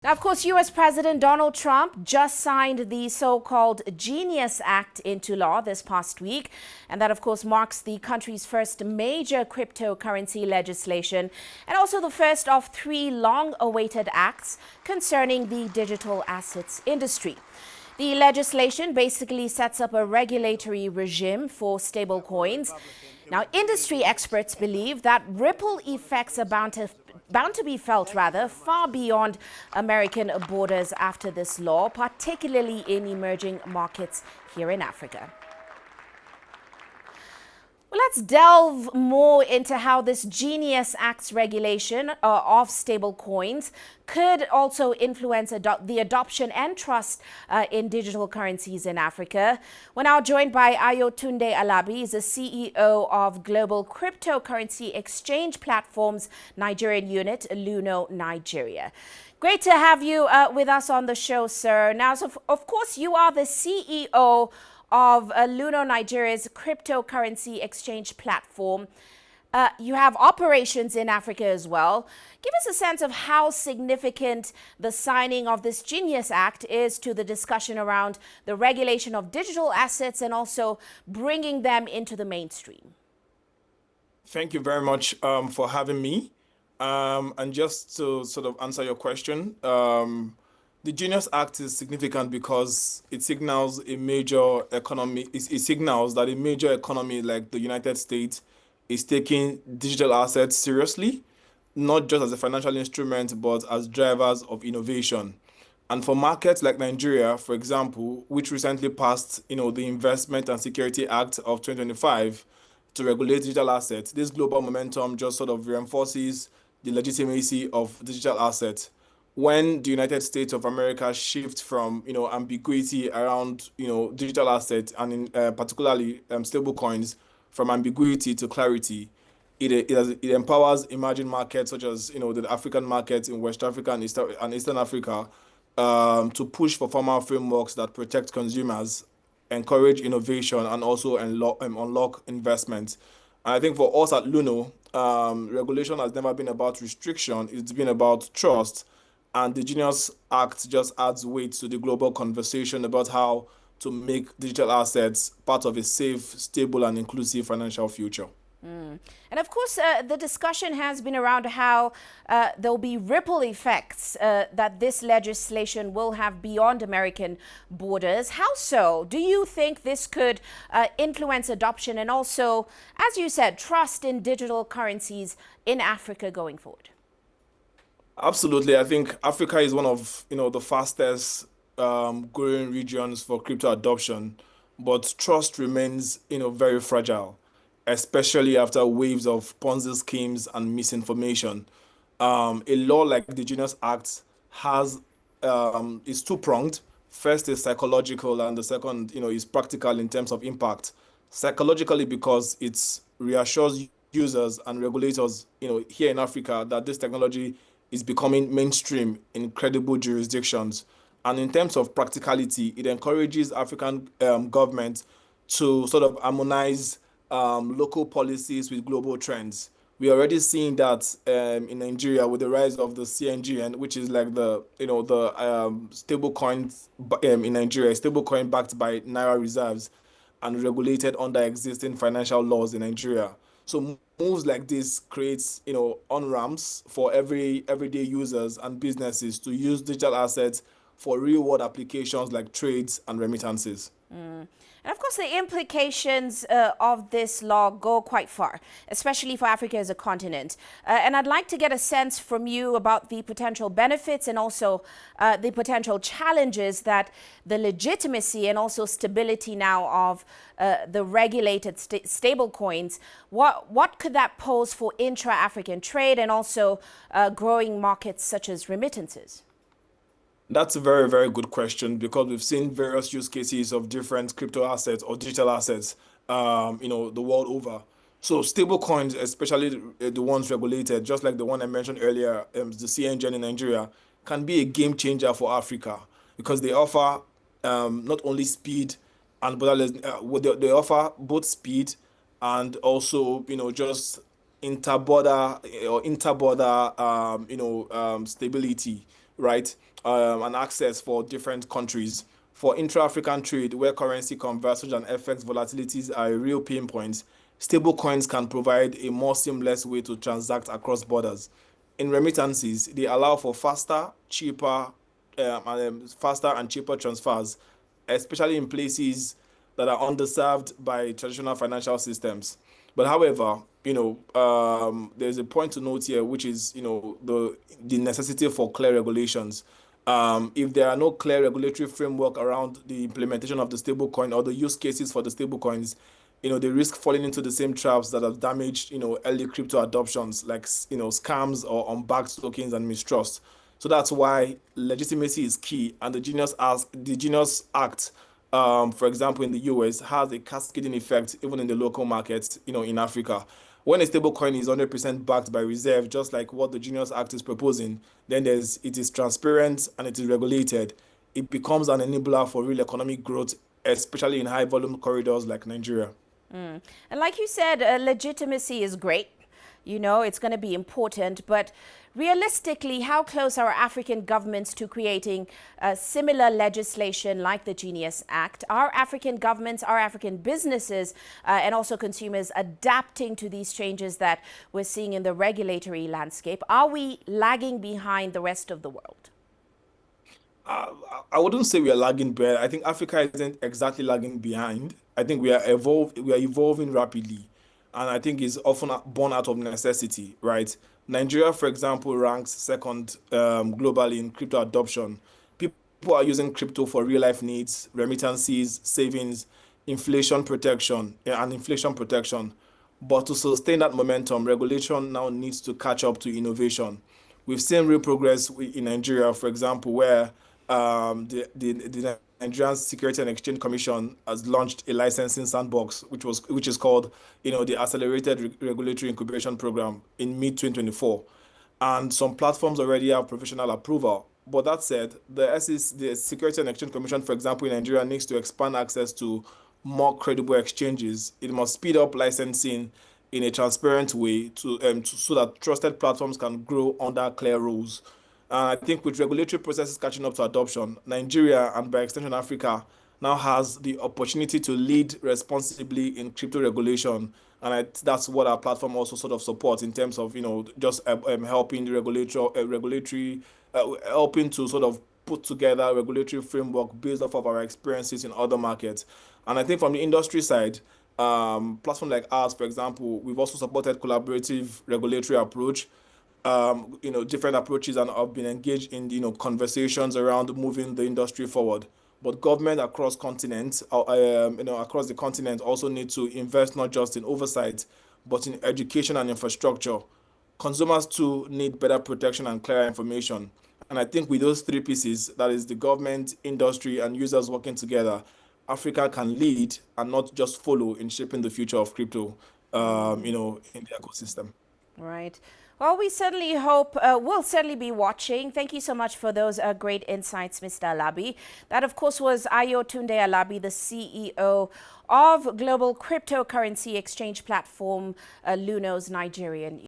Now, of course, U.S. President Donald Trump just signed the so-called Genius Act into law this past week. And that, of course, marks the country's first major cryptocurrency legislation and also the first of three long-awaited acts concerning the digital assets industry. The legislation basically sets up a regulatory regime for stablecoins. Now, industry experts believe that ripple effects are bound to be felt far beyond American borders after this law, particularly in emerging markets here in Africa. Well, let's delve more into how this Genius Act's regulation of stablecoins could also influence the adoption and trust in digital currencies in Africa. We're now joined by Ayotunde Alabi, he's the CEO of global cryptocurrency exchange platforms Nigerian unit, Luno Nigeria. Great to have you with us on the show, sir. Now, so of course, you are the CEO of Luno Nigeria's cryptocurrency exchange platform. You have operations in Africa as well. Give us a sense of how significant the signing of this Genius Act is to the discussion around the regulation of digital assets and also bringing them into the mainstream. Thank you very much for having me. And just to sort of answer your question, the Genius Act is significant because it signals a major economy. It signals that a major economy like the United States is taking digital assets seriously, not just as a financial instrument, but as drivers of innovation. And for markets like Nigeria, for example, which recently passed, the Investment and Security Act of 2025 to regulate digital assets, this global momentum just sort of reinforces the legitimacy of digital assets. When the United States of America shift from, ambiguity around, digital assets and particularly stablecoins from ambiguity to clarity, it empowers emerging markets such as, the African markets in West Africa and Eastern Africa to push for formal frameworks that protect consumers, encourage innovation, and also unlock investment. And I think for us at Luno, regulation has never been about restriction, it's been about trust. And the Genius Act just adds weight to the global conversation about how to make digital assets part of a safe, stable, and inclusive financial future. And of course, the discussion has been around how there'll be ripple effects that this legislation will have beyond American borders. How so? Do you think this could influence adoption and also, as you said, trust in digital currencies in Africa going forward? Absolutely. I think Africa is one of, the fastest growing regions for crypto adoption, but trust remains, very fragile, especially after waves of Ponzi schemes and misinformation. A law like the Genius Act is two-pronged. First is psychological, and the second, is practical in terms of impact. Psychologically, because it reassures users and regulators, here in Africa that this technology is becoming mainstream in credible jurisdictions. And in terms of practicality, it encourages African governments to sort of harmonize local policies with global trends. We are already seeing that in Nigeria with the rise of the CGTN, which is like the stable coins in Nigeria, stable coin backed by Naira reserves and regulated under existing financial laws in Nigeria. So moves like this creates, on-ramps for everyday users and businesses to use digital assets for real-world applications like trades and remittances. And of course, the implications of this law go quite far, especially for Africa as a continent. And I'd like to get a sense from you about the potential benefits and also the potential challenges that the legitimacy and also stability now of the regulated stablecoins, what could that pose for intra-African trade and also growing markets such as remittances? That's a very, very good question because we've seen various use cases of different crypto assets or digital assets, the world over. So stable coins, especially the ones regulated, just like the one I mentioned earlier, the CGTN in Nigeria, can be a game changer for Africa because they offer not only speed and they offer both speed and also, just interborder stability right? And access for different countries. For intra-African trade, where currency conversion and FX volatilities are a real pain point, stablecoins can provide a more seamless way to transact across borders. In remittances, they allow for faster and cheaper transfers, especially in places that are underserved by traditional financial systems. But however, there's a point to note here, which is, the necessity for clear regulations. If there are no clear regulatory framework around the implementation of the stablecoin or the use cases for the stablecoins, they risk falling into the same traps that have damaged, early crypto adoptions, like, scams or unbacked tokens and mistrust. So that's why legitimacy is key, and the Genius Act, for example, in the US, has a cascading effect even in the local markets, in Africa. When a stablecoin is 100% backed by reserve, just like what the Genius Act is proposing, then it is transparent and it is regulated. It becomes an enabler for real economic growth, especially in high volume corridors like Nigeria. And like you said, legitimacy is great. It's going to be important. But realistically, how close are African governments to creating similar legislation like the Genius Act? Are African governments, are African businesses, and also consumers adapting to these changes that we're seeing in the regulatory landscape? Are we lagging behind the rest of the world? I wouldn't say we are lagging behind. I think Africa isn't exactly lagging behind. I think we are evolving rapidly, and I think it's often born out of necessity, right? Nigeria, for example, ranks second globally in crypto adoption. People are using crypto for real life needs, remittances, savings, inflation protection, and inflation protection. But to sustain that momentum, regulation now needs to catch up to innovation. We've seen real progress in Nigeria, for example, where the Nigerian Security and Exchange Commission has launched a licensing sandbox, which is called, the Accelerated Regulatory Incubation Program in mid-2024, and some platforms already have professional approval. But that said, the Security and Exchange Commission, for example, in Nigeria, needs to expand access to more credible exchanges. It must speed up licensing in a transparent way so that trusted platforms can grow under clear rules. I think with regulatory processes catching up to adoption, Nigeria, and by extension Africa, now has the opportunity to lead responsibly in crypto regulation. And that's what our platform also sort of supports in terms of, just helping the helping to sort of put together a regulatory framework based off of our experiences in other markets. And I think from the industry side, platform like ours, for example, we've also supported collaborative regulatory approach. Different approaches, and have been engaged in, conversations around moving the industry forward. But government across continents, across the continent, also need to invest not just in oversight, but in education and infrastructure. Consumers too need better protection and clearer information. And I think with those three pieces, that is the government, industry, and users working together, Africa can lead and not just follow in shaping the future of crypto, in the ecosystem. Right. Well, we certainly hope, we'll certainly be watching. Thank you so much for those great insights, Mr. Alabi. That, of course, was Ayotunde Alabi, the CEO of global cryptocurrency exchange platform Luno Nigeria.